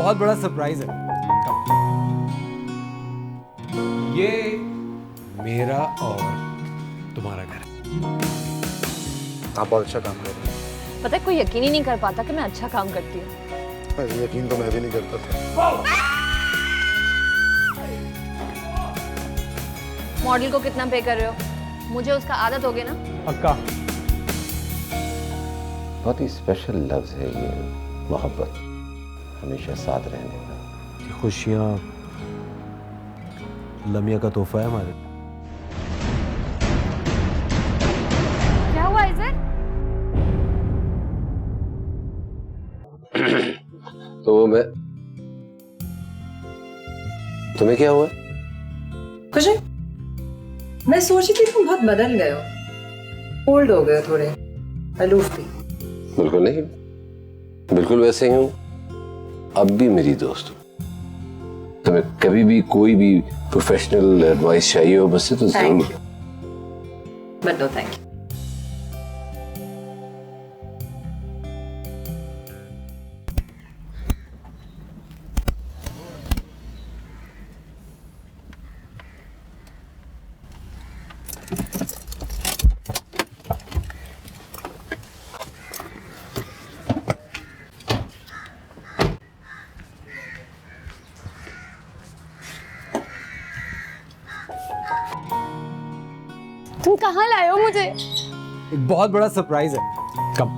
बहुत बड़ा सरप्राइज है। ये मेरा और तुम्हारा घर है। आप बहुत अच्छा काम कर रहे हैं। पता है कोई यकीन ही नहीं कर पाता कि मैं अच्छा काम करती हूँ। यकीन तो मैं भी नहीं करता था। मॉडल को कितना पे कर रहे हो? मुझे उसका आदत हो गई ना। पक्का। बहुत ही स्पेशल लफ्ज है ये, मोहब्बत, हमेशा साथ रहने का। खुशियाँ लम्या का तोहफा है हमारे। क्या हुआ इज़र? तो मैं, तुम्हें क्या हुआ? कुछ नहीं, मैं सोच रही थी तुम बहुत बदल गए हो, ओल्ड हो गए हो थोड़े, अलूफ भी। बिल्कुल नहीं, बिल्कुल वैसे ही हूँ। अब भी मेरी दोस्त हो। तुम्हें कभी भी कोई भी प्रोफेशनल एडवाइस चाहिए हो मुझसे तो जरूर। But no thank you. तुम कहाँ लाए हो मुझे? एक बहुत बड़ा सरप्राइज है। कम।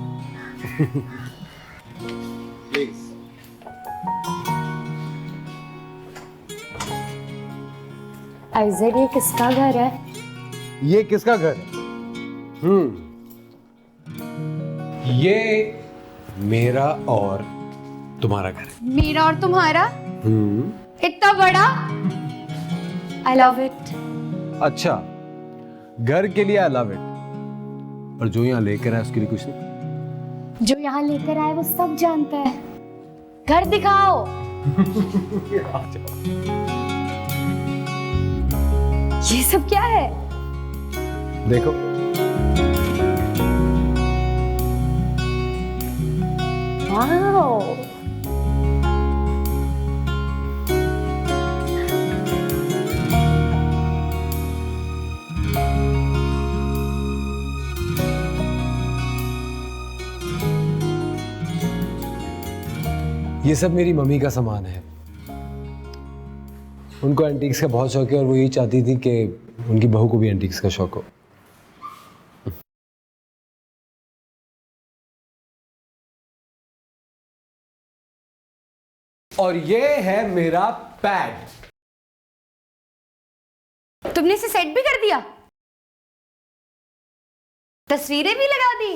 आइज़र, ये किसका घर है? ये किसका घर है? ये मेरा और तुम्हारा घर है। मेरा और तुम्हारा? इतना बड़ा? I love it. अच्छा, घर के लिए आई लव इट, और जो यहाँ लेकर आया उसके लिए कुछ नहीं। जो यहाँ लेकर आए वो सब जानता है। घर दिखाओ। ये सब क्या है? देखो। वाओ। ये सब मेरी मम्मी का सामान है। उनको एंटीक्स का बहुत शौक है और वो यही चाहती थी कि उनकी बहू को भी एंटीक्स का शौक हो। और ये है मेरा पैड। तुमने इसे सेट भी कर दिया? तस्वीरें भी लगा दी?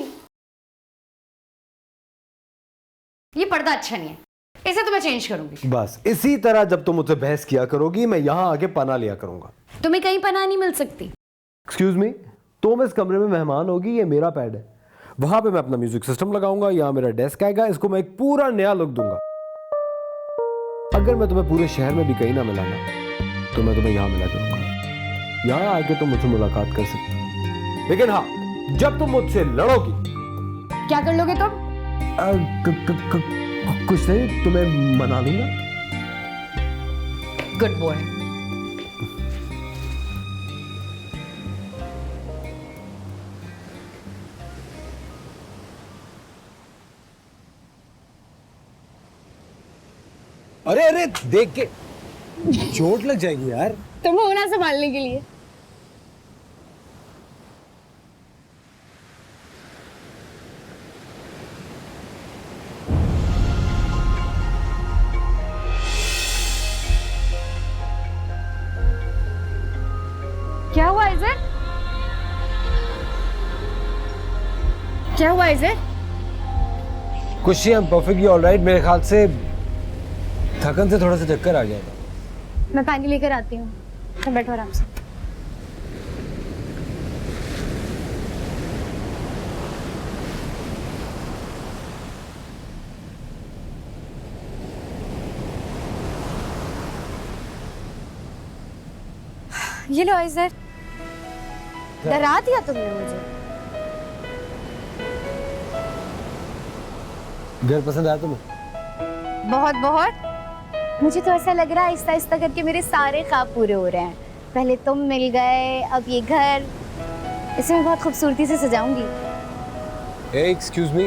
ये पर्दा अच्छा नहीं है, इसे तो मैं चेंज करूंगी। बस इसी तरह जब तुम मुझसे बहस किया करोगी मैं यहां आके पनाह लिया करूंगा। तुम्हें कहीं पनाह नहीं मिल सकती। एक्सक्यूज मी, तुम इस कमरे में मेहमान होगी, ये मेरा पैड है। वहां पे मैं अपना म्यूजिक सिस्टम लगाऊंगा, यहाँ मेरा डेस्क आएगा, इसको मैं एक पूरा नया लुक दूंगा। अगर मैं तुम्हें पूरे शहर में भी कहीं ना मिला ना तो मैं तुम्हें यहाँ मिला करूंगा। यहाँ आके तुम मुझसे मुलाकात कर सकते हो, लेकिन हाँ, जब तुम मुझसे लड़ोगी। क्या कर लोगे तुम? कुछ नहीं, तुम्हें मना लूंगा। Good boy. अरे अरे, देख के चोट लग जाएगी यार। तुम हो ना संभालने के लिए। क्या हुआ इज़र? क्या हुआ इज़र? कुछ नहीं, परफेक्टली ऑलराइट। मेरे ख्याल से थकन से थोड़ा सा चक्कर आ गया था। मैं पानी लेकर आती हूँ, तुम बैठो आराम से। ये लो इज़र, डरा दिया तुमने मुझे। घर पसंद आया तुम्हें? बहुत बहुत। मुझे तो ऐसा लग रहा है आहिस्ता आहिस्ता करके मेरे सारे ख्वाब पूरे हो रहे हैं। पहले तुम मिल गए, अब ये घर, इसे मैं बहुत खूबसूरती से सजाऊंगी। एक्सक्यूज मी,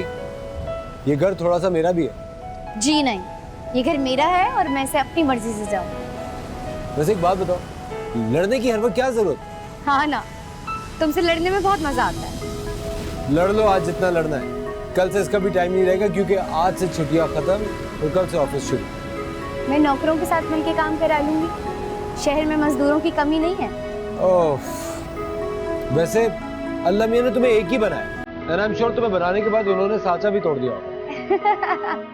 ये घर थोड़ा सा मेरा भी है। जी नहीं, ये घर मेरा है और मैं इसे अपनी मर्जी से सजाऊंगी। वैसे एक बात बताओ, लड़ने की हर वक्त क्या जरूरत? हाँ ना, तुमसे लड़ने में बहुत मजा आता है। लड़ लो आज जितना लड़ना है, कल से इसका भी टाइम नहीं रहेगा क्योंकि आज से छुट्टियां खत्म और कल से ऑफिस शुरू। मैं नौकरों के साथ मिलके काम करा लूंगी, शहर में मजदूरों की कमी नहीं है। ओह, वैसे अल्लाह मियां ने तुम्हें एक ही बनाया, एंड आई एम श्योर तुम्हें बनाने के बाद उन्होंने साचा भी तोड़ दिया होगा।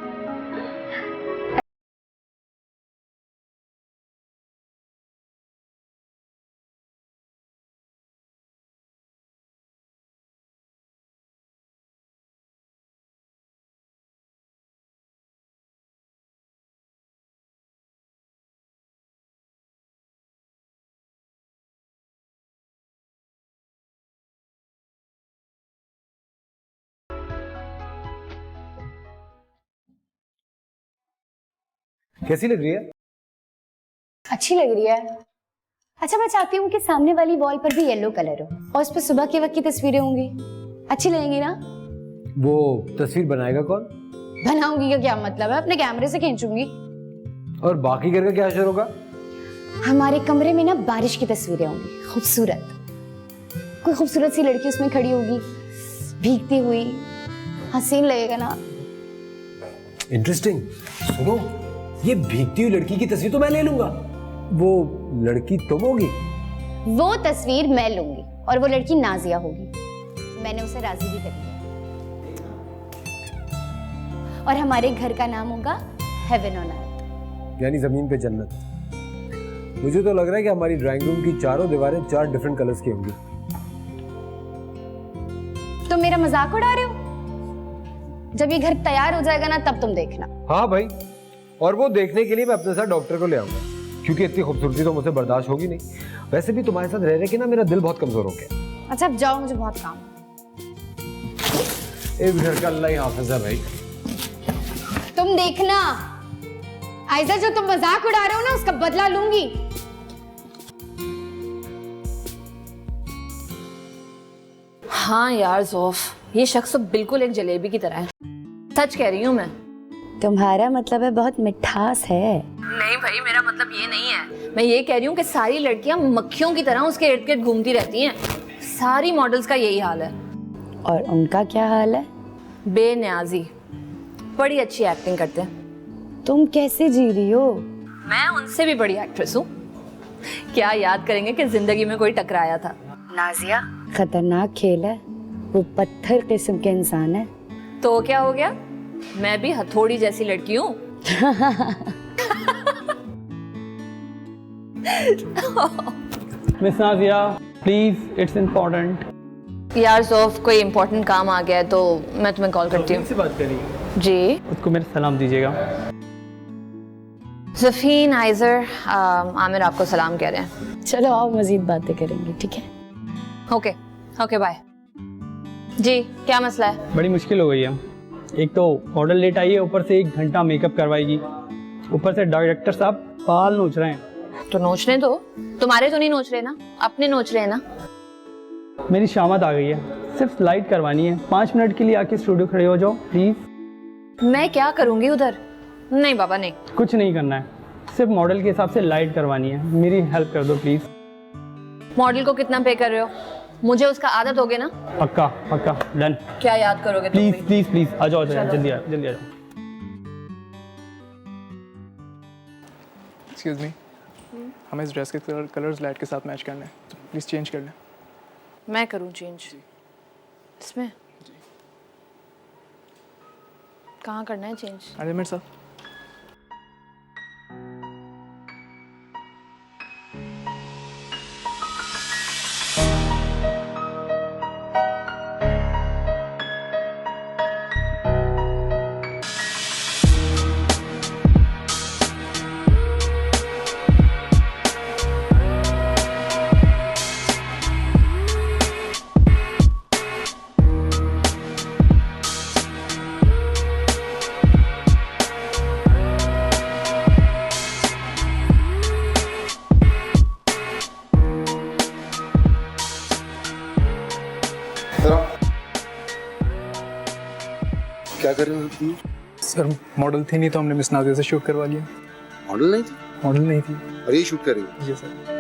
कैसी लग रही है? अच्छी लग रही है। अच्छा, मैं चाहती हूँ कि सामने वाली वॉल पर भी येलो कलर हो और उस पर सुबह के वक्त की तस्वीरें होंगी। अच्छी लगेंगी ना? वो तस्वीर बनाएगा कौन? बनाऊंगी का क्या मतलब है, अपने कैमरे से खींचूंगी। और बाकी घर का क्या असर होगा? हमारे कमरे में ना बारिश की तस्वीरें होंगी, खूबसूरत। कोई खूबसूरत सी लड़की उसमें खड़ी होगी, भीगती हुई, हसीन लगेगा ना? इंटरेस्टिंग। सुनो, ये भीगती हुई लड़की की तस्वीर तो मैं ले लूंगा, वो लड़की तुम होगी? वो तस्वीर मैं लूंगी और वो लड़की नाजिया होगी। मैंने उसे राजी भी कर लिया और हमारे घर का नाम होगा हेवन ऑन अर्थ, यानी जमीन पे जन्नत। मुझे तो लग रहा है कि हमारी ड्राइंग रूम की चारों दीवारें 4 डिफरेंट कलर्स की होंगी। तुम मेरा मजाक उड़ा रहे हो? जब ये घर तैयार हो जाएगा ना तब तुम देखना। हाँ भाई, और वो देखने के लिए मैं अपने साथ डॉक्टर को ले आऊंगा क्योंकि इतनी खूबसूरती तो मुझसे बर्दाश्त होगी नहीं। वैसे भी तुम्हारे साथ रह रहे के ना मेरा दिल बहुत कमजोर हो गया। अच्छा अब जाओ, मुझे बहुत काम है। इस घर का अल्लाह ही हाफिज है भाई। तुम देखना आयजा, जो तुम मजाक उड़ा रहे हो ना उसका बदला लूंगी। हाँ यार ज़ोफ, ये शख्स तो बिल्कुल एक जलेबी की तरह है। सच कह रही हूँ मैं। तुम्हारा मतलब है बहुत मिठास है। नहीं भाई, मेरा मतलब ये नहीं है। मैं ये कह रही हूँ कि सारी लड़कियां मक्खियों की तरह उसके इर्द गिर्द घूमती रहती हैं। सारी मॉडल्स का यही हाल है। और उनका क्या हाल है? बेनियाजी, बड़ी अच्छी एक्टिंग करते हैं। तुम कैसे जी रही हो? मैं उनसे भी बड़ी एक्ट्रेस हूँ। क्या याद करेंगे कि जिंदगी में कोई टकराया था। नाजिया खतरनाक खेल है, वो पत्थर किस्म के इंसान है। तो क्या हो गया, मैं भी हथौड़ी जैसी लड़की हूँ। Miss Nazia please, it's important. यार ज़ोफ, कोई इम्पोर्टेंट काम आ गया है तो मैं तुम्हें कॉल करती हूँ। से बात करिए जी, उसको मेरा सलाम दीजिएगा। ज़फीन, आइज़र, आमिर आपको सलाम कह रहे हैं। चलो आओ मजीद बातें करेंगे, ठीक है? Okay okay bye. जी, क्या मसला है? बड़ी मुश्किल हो गई है। एक तो मॉडल लेट आई है, ऊपर से 1 घंटा मेकअप करवाएगी, ऊपर से डायरेक्टर साहब बाल नोच रहे हैं। तो नोचने दो, तुम्हारे तो नहीं नोच रहे ना, अपने नोच रहे हैं ना। मेरी शामत आ गई है, सिर्फ लाइट करवानी है। 5 मिनट के लिए आके स्टूडियो खड़े हो जाओ प्लीज। मैं क्या करूँगी उधर? नहीं बाबा नहीं। कुछ नहीं करना है, सिर्फ मॉडल के हिसाब से लाइट करवानी है। मेरी हेल्प कर दो प्लीज। मॉडल को कितना पे कर रहे हो? मुझे उसका आदत होगे ना। पक्का पक्का, डन। क्या याद करोगे तुम प्लीज भी? प्लीज प्लीज आ जाओ, जल्दी आ जाओ। एक्सक्यूज मी, हमें इस ड्रेस के कलर्स लाइट के साथ मैच करने हैं, तो प्लीज़ चेंज कर लें। मैं करूँ चेंज इसमें? कहाँ करना है चेंज? अरे मेरे साथ। क्या कर रहे हो तुम? सर मॉडल थी नहीं तो हमने मिस नाज़िया से शूट करवा लिया। मॉडल नहीं थी मॉडल नहीं थी। और ये शूट कर रही हो? जी सर।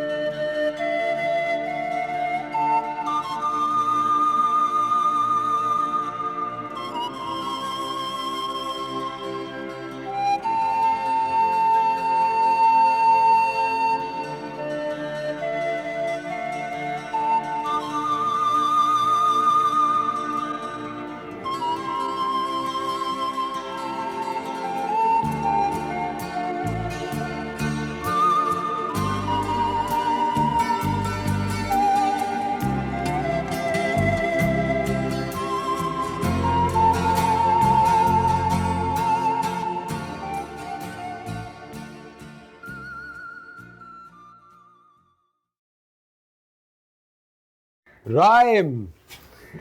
राइम।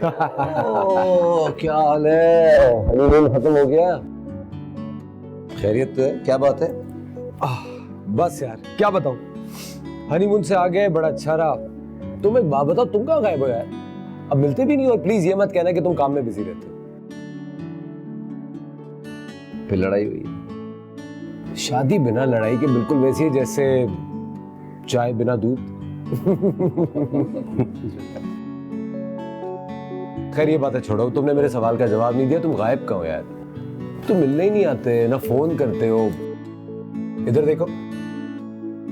ओह क्या हाल है? हनीमून खत्म हो गया? खैरियत तो है? क्या बात है? बस यार क्या बताऊं, हनीमून से आ गए, बड़ा अच्छा रहा। तुम एक बात बताओ, तुम कहाँ गायब हो यार? अब मिलते भी नहीं, और प्लीज ये मत कहना कि तुम काम में बिजी रहते हो। फिर लड़ाई हुई? शादी बिना लड़ाई के बिल्कुल वैसी है जैसे चाय बिना दूध। खैर ये बातें छोड़ो, तुमने मेरे सवाल का जवाब नहीं दिया। तुम गायब कहाँ हो यार? तुम मिलने ही नहीं आते, ना फोन करते हो। इधर देखो,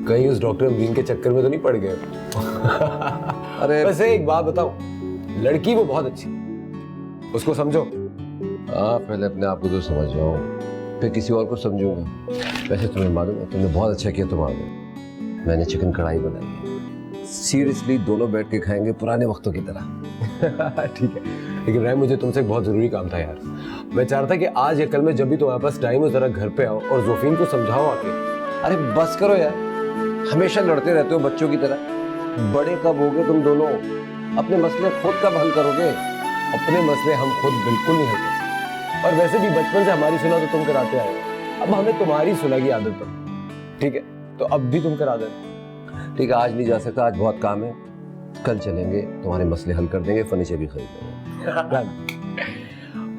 कहीं उस डॉक्टर अमीन के चक्कर में तो नहीं पड़ गए? अरे वैसे एक बात बताओ, लड़की वो बहुत अच्छी, उसको समझो। हाँ, पहले अपने आप को तो समझ जाओ, फिर किसी और को समझूंगा। वैसे तुम्हें मालूम है, तुमने बहुत अच्छा किया। तुम आ गए। मैंने चिकन कढ़ाई बनाई है, सीरियसली दोनों बैठ के खाएंगे पुराने वक्तों की तरह। ठीक है, लेकिन राय मुझे तुमसे एक बहुत जरूरी काम था यार। मैं चाह रहा था कि आज या कल में जब भी तुम्हारे पास टाइम हो, जरा घर पे आओ और जोफीन को समझाओ आके। अरे बस करो यार, हमेशा लड़ते रहते हो बच्चों की तरह। बड़े कब होगे तुम दोनों? अपने मसले खुद कब हल करोगे? अपने मसले हम खुद बिल्कुल नहीं हल कर सकते, और वैसे भी बचपन से हमारी सुलह तो तुम कराते आए हो। अब हमें तुम्हारी सुलह की आदत है, ठीक है? तो अब भी तुम करा देना। ठीक है, आज नहीं जा सकता, आज बहुत काम है। कल चलेंगे, तुम्हारे मसले हल कर देंगे, फर्नीचर भी खरीद लेंगे।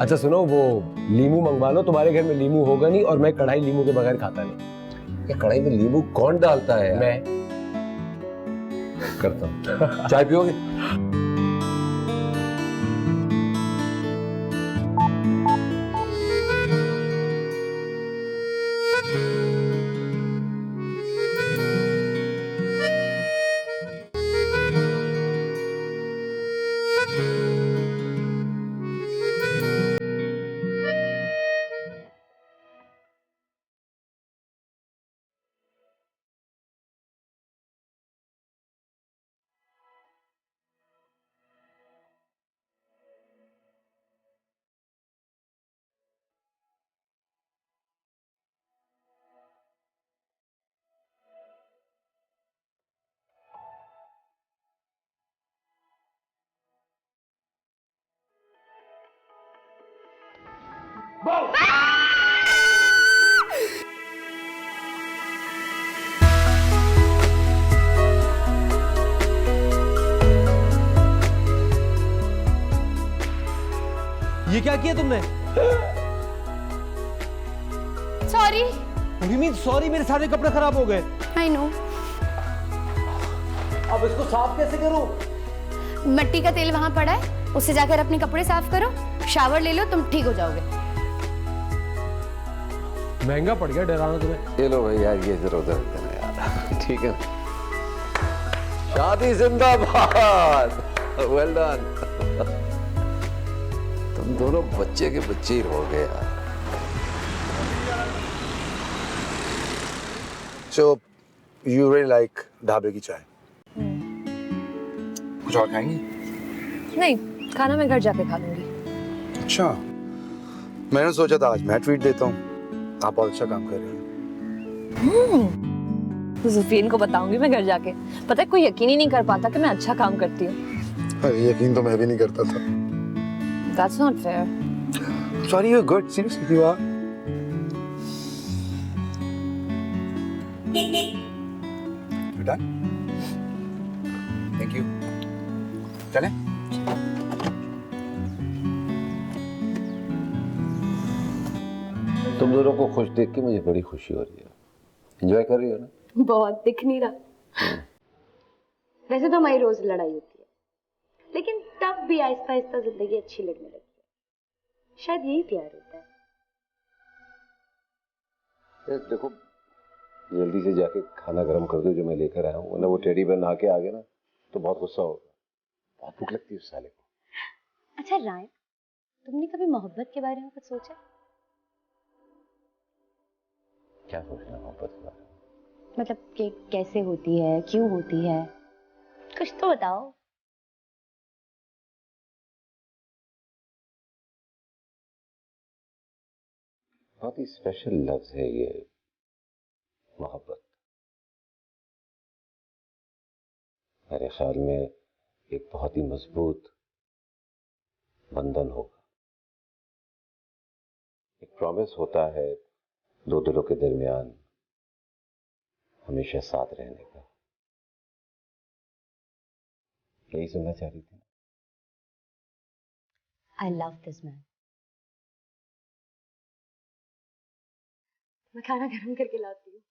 अच्छा सुनो, वो लीमू मंगवा लो, तुम्हारे घर में लीमू होगा नहीं, और मैं कढ़ाई लीमू के बगैर खाता नहीं। ये कढ़ाई में नींबू कौन डालता है यार? मैं करता हूँ। चाय पियोगे? ये क्या किया तुमने? सॉरी। सॉरी, मेरे सारे कपड़े खराब हो गए। I know. अब इसको साफ कैसे करूं? मिट्टी का तेल वहां पड़ा है, उससे जाकर अपने कपड़े साफ करो, शावर ले लो, तुम ठीक हो जाओगे। महंगा पड़ गया डराना तुम्हें। ये लो भाई यार, ये इधर उधर देना यार। ठीक है, शादी जिंदाबाद। Well done. तुम दोनों बच्चे के बच्चे ही रहोगे यार। So you really like ढाबे की चाय? कुछ और खाएंगी? नहीं, खाना मैं घर जाके खा लूंगी। अच्छा, मैंने सोचा था आज मैं ट्रीट देता हूँ। आप बहुत अच्छा काम कर रही हैं। तो ज़ुफीन को बताऊंगी मैं घर जाके। पता है, कोई यकीन ही नहीं कर पाता कि मैं अच्छा काम करती हूँ। अरे यकीन तो मैं भी नहीं करता था। That's not fair. Sorry, you're good. Seriously, you are. You done? Thank you. चलें? तुम दोनों को खुश देख के मुझे बड़ी खुशी हो रही है। एंजॉय कर रही हो ना? बहुत दिख नहीं रहा। वैसे तो हमारी रोज लड़ाई होती है, लेकिन तब भी आहिस्ता आहिस्ता जिंदगी अच्छी लगने लगती है। शायद यही प्यार होता है। देखो, जल्दी से जाके खाना गर्म कर दो जो मैं लेकर आया हूँ, वरना वो टेडी बेयर नहा के आ गया ना तो बहुत गुस्सा होगा। बहुत भूख लगती है उस साले को। अच्छा राय, तुमने कभी मोहब्बत के बारे में कुछ सोचा? क्या सोचना मोहब्बत के बारे में? मतलब कि कैसे होती है, क्यों होती है, कुछ तो बताओ। बहुत ही स्पेशल लफ्ज है ये मोहब्बत। मेरे ख्याल में एक बहुत ही मजबूत बंधन होगा। एक प्रॉमिस होता है दो दिलों के दरमियान हमेशा साथ रहने का। यही सुनना चाह रही थी। I love this man. मैं खाना गर्म करके लाती हूँ।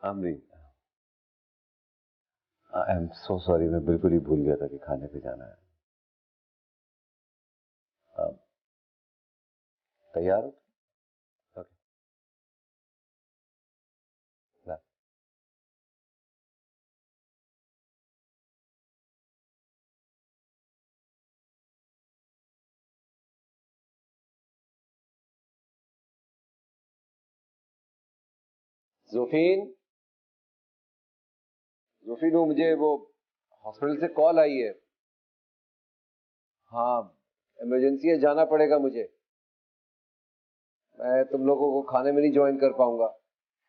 आमरीन, आई एम सो सॉरी, मैं बिल्कुल ही भूल गया था कि खाने पे जाना है। तैयार हो? Okay, bye. जोफीन, जोफीन, वो मुझे वो हॉस्पिटल से कॉल आई है। हाँ, इमरजेंसी है, जाना पड़ेगा मुझे। मैं तुम लोगों को खाने में नहीं ज्वाइन कर पाऊंगा।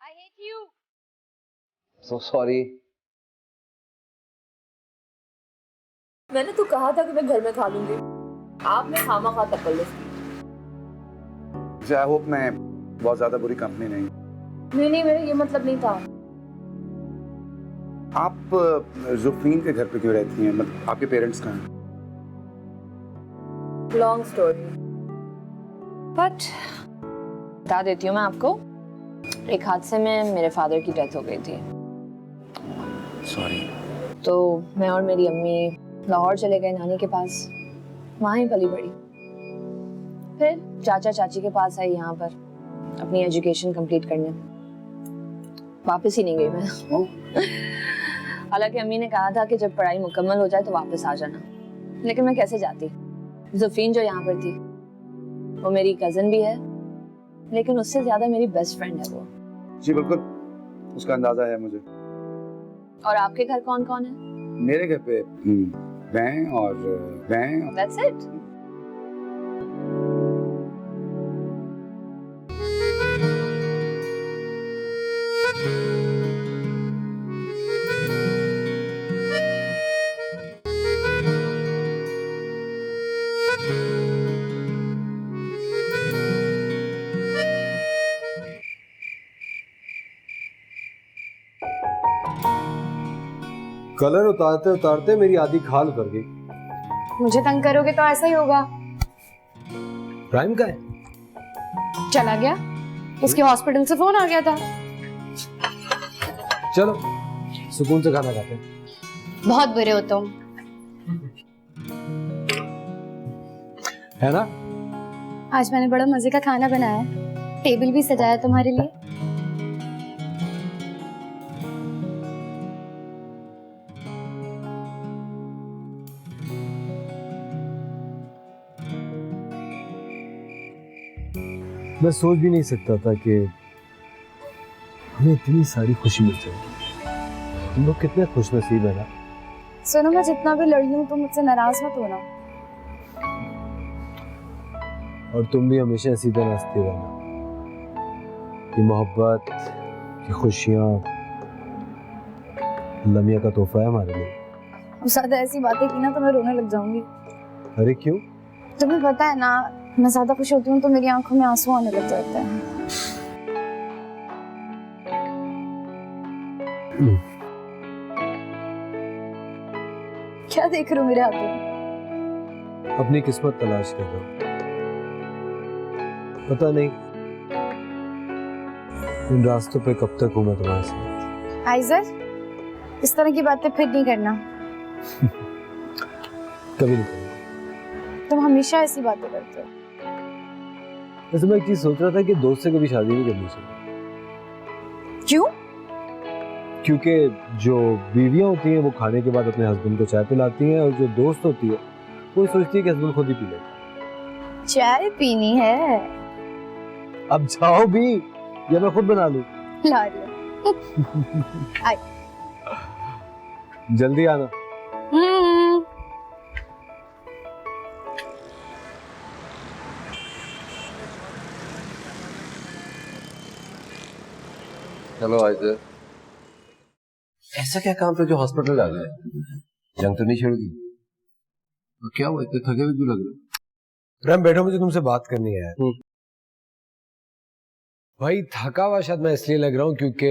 I hate you. So sorry. मैंने तो कहा था कि मैं घर में खा लूंगी, आपने खामा-खा तकल्लुफ की। आई होप मैं बहुत ज्यादा बुरी कंपनी नहीं। नहीं, मेरा ये मतलब नहीं था। आप जुफीन के घर पे क्यों रहती हैं? मतलब आपके पेरेंट्स कहाँ हैं? लॉन्ग स्टोरी, बट बता देती हूँ मैं आपको। एक हादसे में मेरे फादर की डेथ हो गई थी। सॉरी। तो मैं और मेरी अम्मी लाहौर चले गए नानी के पास, वहाँ ही पली बड़ी। फिर चाचा चाची के पास आई यहाँ पर अपनी एजुकेशन कंप्लीट करने। वापस ही नहीं गई मैं। हालांकि अम्मी ने कहा था कि जब पढ़ाई मुकम्मल हो जाए तो वापस आ जाना, लेकिन मैं कैसे जाती। जुफीन जो यहाँ पर थी वो मेरी कजन भी है, लेकिन उससे ज्यादा मेरी बेस्ट फ्रेंड है वो। जी बिल्कुल, उसका अंदाजा है मुझे। और आपके घर कौन कौन है? मेरे घर पे मैं और That's it? कलर उतारते उतारते मेरी आधी खाल उतर गई। मुझे तंग करोगे तो ऐसा ही होगा। प्राइम का है? चला गया, उसके हॉस्पिटल से फोन आ गया था। चलो सुकून से खाना खाते हैं। बहुत बुरे हो तुम, है ना? आज मैंने बड़ा मजे का खाना बनाया है, टेबल भी सजाया तुम्हारे लिए। मैं सोच भी नहीं सकता था कि हमें इतनी सारी खुशी मिल जाएगी। तुम लोग कितने खुशनसीब है ना। सुनो, मैं जितना भी लड़ी हूँ तुम मुझसे नाराज मत होना। और तुम भी हमेशा इसी तरह हंसती रहना। ये मोहब्बत, ये खुशियाँ लम्या का तोहफा है हमारे लिए। अब ज्यादा ऐसी बातें की ना तो मैं रोने लग जाऊंगी। अरे क्यों? तुम्हें पता है ना, मैं ज्यादा खुश होती हूँ तो मेरी आंखों में आंसू आने लग जाते हैं। क्या देख रहे हो मेरे हाथ में? अपनी किस्मत तलाश कर रहा हूँ। पता नहीं इन रास्तों पे कब तक हूँ मैं तुम्हारे साथ। आइजर, इस तरह की बातें फिर नहीं करना। कभी नहीं करूँगा। तुम हमेशा ऐसी बातें करते हो। वैसे मैं एक चीज सोच रहा था कि दोस्त से कभी शादी नहीं करनी चाहिए। क्यों? क्योंकि जो बीवियां होती हैं वो खाने के बाद अपने हस्बैंड को चाय पिलाती हैं, और जो दोस्त होती है वो सोचती है कि हस्बैंड खुद ही पी ले। चाय पीनी है? अब जाओ भी, या मैं खुद बना लूं? ला रही हूं। आई। जल्दी आना। हेलो आइजर, ऐसा क्या काम था जो हॉस्पिटल आ गए? जंग तो नहीं छिड़ गई? और क्या हुआ, इतने थके हुए क्यों लग रहे? रैम बैठो, मुझे तुमसे बात करनी है। भाई थका हुआ शायद मैं इसलिए लग रहा हूँ क्योंकि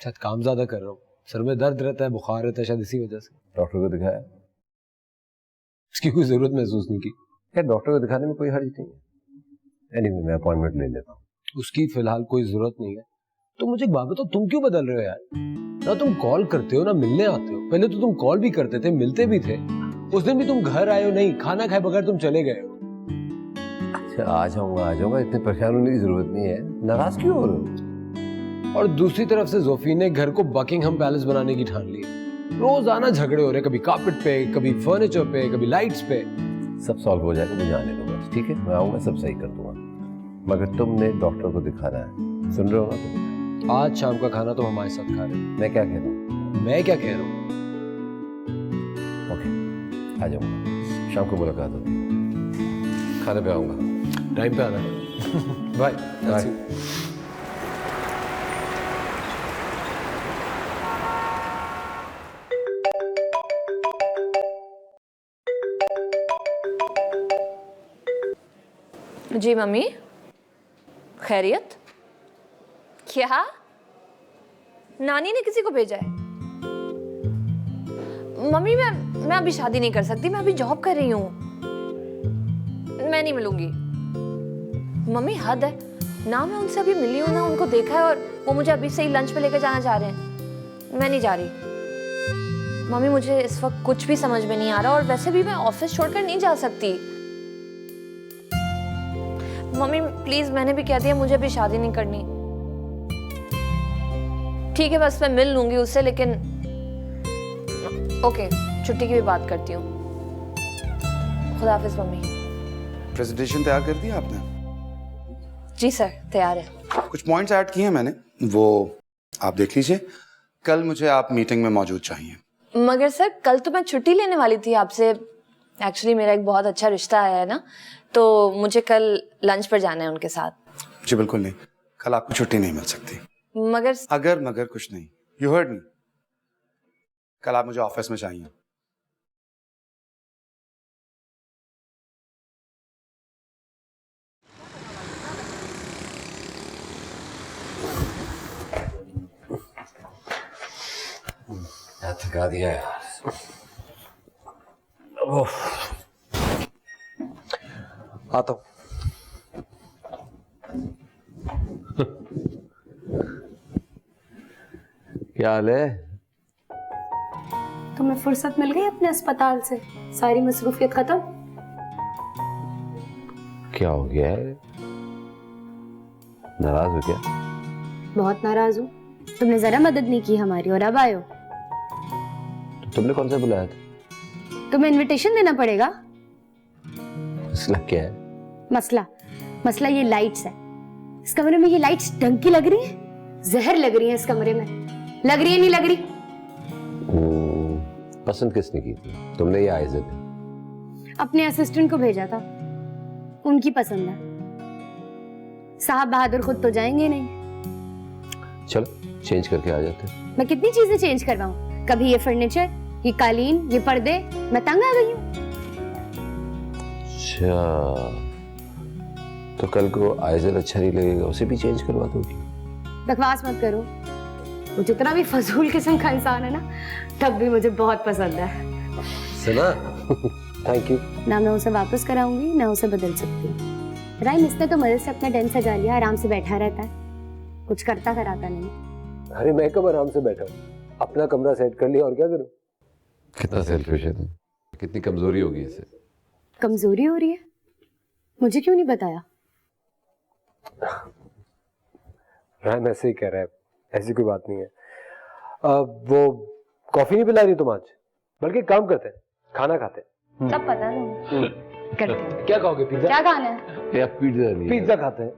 शायद काम ज्यादा कर रहा हूँ, सर में दर्द रहता है, बुखार रहता है, शायद इसी वजह से। डॉक्टर को दिखाया? इसकी कोई जरूरत महसूस नहीं की। क्या डॉक्टर को दिखाने में कोई हर्ज नहीं है? एनीवे मैं अपॉइंटमेंट ले लेता हूँ। उसकी फिलहाल कोई जरूरत नहीं है। तो मुझे एक बात बताओ, तुम क्यों बदल रहे हो यार? ना तुम कॉल करते हो ना मिलने आते हो। पहले तो तुम कॉल भी करते थे, मिलते भी थे। उस दिन भी तुम घर आए हो नहीं, खाना खाए बगैर तुम चले गए हो। अच्छा आ जाऊंगा, इतने परेशान होने की जरूरत नहीं है। नाराज क्यों हो रहे हो? और दूसरी तरफ से जोफी ने घर को बकिंगहम पैलेस बनाने की ठान ली। रोजाना झगड़े हो रहे, कभी कारपेट पे, कभी फर्नीचर पे, कभी लाइट्स पे। सब सॉल्व हो जाएगा, मुझे आने दो बस, ठीक है? मैं आऊंगा, सब सही कर दूंगा। मगर तुमने डॉक्टर को दिखाना है, सुन रहे हो ना तुम? आज शाम का खाना तो हमारे साथ खा रहे हो। मैं क्या कह रहा हूँ? मैं क्या कह रहा हूँ? ओके, आ जाऊंगा, शाम को मुलाकात होगी, खाने पे आऊंगा। टाइम पे आना। बाय। बाय। जी मम्मी, खैरियत? क्या? नानी ने किसी को भेजा है? मम्मी मैं अभी शादी नहीं कर सकती, मैं अभी जॉब कर रही हूँ, मैं नहीं मिलूंगी। मम्मी हद है ना, मैं उनसे अभी मिली हूँ ना, उनको देखा है और वो मुझे अभी से ही लंच पे लेकर जाना चाह रहे हैं। मैं नहीं जा रही। मम्मी मुझे इस वक्त कुछ भी समझ में नहीं आ रहा, और वैसे भी मैं ऑफिस छोड़कर नहीं जा सकती। मम्मी प्लीज, मैंने भी कह दिया मुझे अभी शादी नहीं करनी। ठीक है बस मैं मिल लूंगी उससे, लेकिन ओके छुट्टी की भी बात करती हूँ। खुदा हाफिज मम्मी। प्रेजेंटेशन तैयार कर दिया आपने? जी सर तैयार है। कुछ पॉइंट्स ऐड किए हैं मैंने, वो आप देख लीजिए। कल मुझे आप मीटिंग में मौजूद चाहिए। मगर सर कल तो मैं छुट्टी लेने वाली थी आपसे। एक्चुअली मेरा एक बहुत अच्छा रिश्ता आया है ना, तो मुझे कल लंच पर जाना है उनके साथ। जी बिल्कुल नहीं, कल आपको छुट्टी नहीं मिल सकती। मगर अगर मगर कुछ नहीं, यू हर्ड मी। कल आप मुझे ऑफिस में चाहिए। थका दिया यार। आता हूँ। क्या हाल है? तुम्हें फुर्सत मिल गई अपने अस्पताल से? सारी मसरूफियत खत्म? क्या हो गया है? नाराज हो क्या? बहुत नाराज हूँ। तुमने जरा मदद नहीं की हमारी और अब आए हो। तो तुमने कौन सा बुलाया था? तुम्हें इनविटेशन देना पड़ेगा। मसला क्या है? मसला ये लाइट्स है। इस कमरे में ये लाइट्स ढंग की लग रही है, जहर लग रही है इस कमरे में। लग रही है नहीं लग रही? पसंद किसने की थी, तुमने या आइज़त ने? अपने असिस्टेंट को भेजा था, उनकी पसंद है। साहब बहादुर खुद तो जाएंगे नहीं। चलो चेंज करके आ जाते हैं। मैं कितनी चीजें चेंज करवाऊं? कभी ये फर्नीचर, ये कालीन, ये पर्दे, मैं तंग आ गई हूँ। अच्छा, तो कल को आइजल अच्छा नहीं लगेगा, उसे भी चेंज करवा दोगी? बकवास मत करो, वो जितना भी फजूल किस्म का इंसान है ना, तब भी मुझे बहुत पसंद है। सुना? Thank you. ना मैं उसे वापस कराऊंगी ना उसे बदल सकती हूँ। राइम इसने तो मजे से अपना डेन सजा लिया, आराम से बैठा रहता है, कुछ करता कराता नहीं। अरे मैं कब आराम से बैठा हूँ, अपना कमरा सेट कर लिया और क्या करूँ। कितना सेल्फिश है तुम, कितनी कमजोरी होगी इसे। कमजोरी हो रही है? मुझे क्यों नहीं बताया? रायम ऐसे ही कह रहा है, ऐसी कोई बात नहीं है। वो कॉफी नहीं पिला रही तुम आज? बल्कि काम करते हैं, खाना खाते हैं। सब पता है करते हैं। क्या खाओगे? पिज्जा? क्या खाना है? या पिज्जा नहीं? पिज्जा खाते हैं।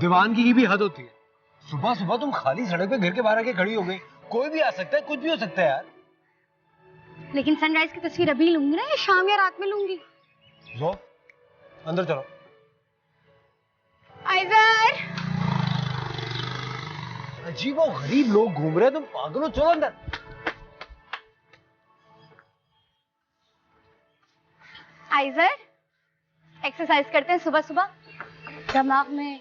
दीवानगी की भी हद होती है। सुबह सुबह तुम खाली सड़क पे घर के बाहर आके खड़ी हो गई। कोई भी आ सकता है, कुछ भी हो सकता है यार। लेकिन सनराइज की तस्वीर अभी लूंगी ना या शाम या रात में लूंगी? जो अंदर चलो। आइजर, अजीब और गरीब लोग घूम रहे हैं, तुम पागल हो, चलो अंदर। आइजर, एक्सरसाइज करते हैं सुबह सुबह, दिमाग में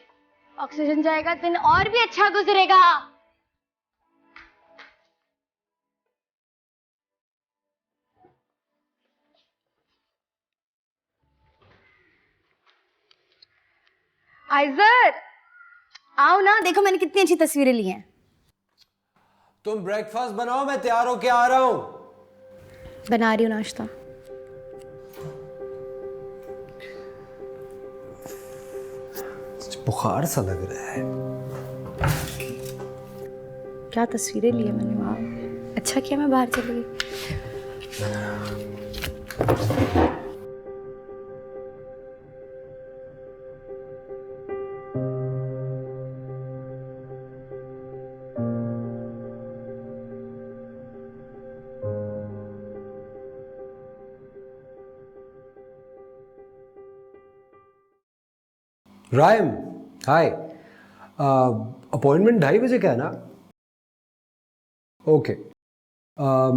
ऑक्सीजन जाएगा, दिन और भी अच्छा गुजरेगा। आइजर, आओ ना, देखो मैंने कितनी अच्छी तस्वीरें ली हैं। तुम ब्रेकफास्ट बनाओ, मैं तैयार होके आ रहा हूं। बना रही हूँ नाश्ता। बुखार सा लग रहा है। क्या तस्वीरें ली है मैंने, वाह, अच्छा किया मैं बाहर चली गई। रायम, हाय। अपॉइंटमेंट 2:30 बजे का है ना? ओके,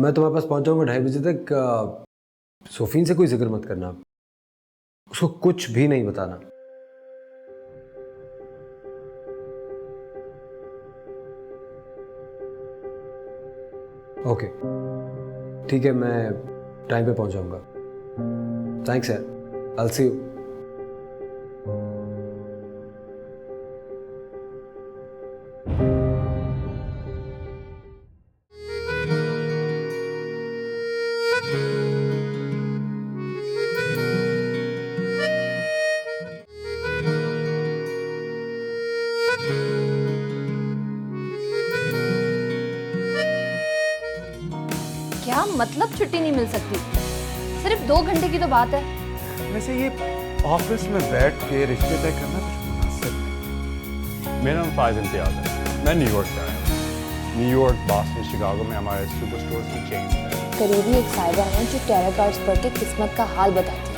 मैं तुम्हारे पास पहुंच जाऊंगा 2:30 बजे तक। सोफीन से कोई जिक्र मत करना, उसको कुछ भी नहीं बताना। ओके ठीक है, मैं टाइम पे पहुंच जाऊंगा। थैंक्स यार, आई विल सी यू। क्या मतलब छुट्टी नहीं मिल सकती? सिर्फ 2 घंटे की तो बात है। वैसे ये ऑफिस में बैठ के रिश्ते तय करना कुछ मुनासिब नहीं। मेरा नाम फाइज इम्तियाज है, मैं न्यूयॉर्क से आया हूँ। न्यूयॉर्क, बॉस्टन, शिकागो में हमारे सुपर स्टोर्स की चेन है। करीबी एक साहिबा है जो टैरो कार्ड्स पढ़ के किस्मत का हाल बताती है।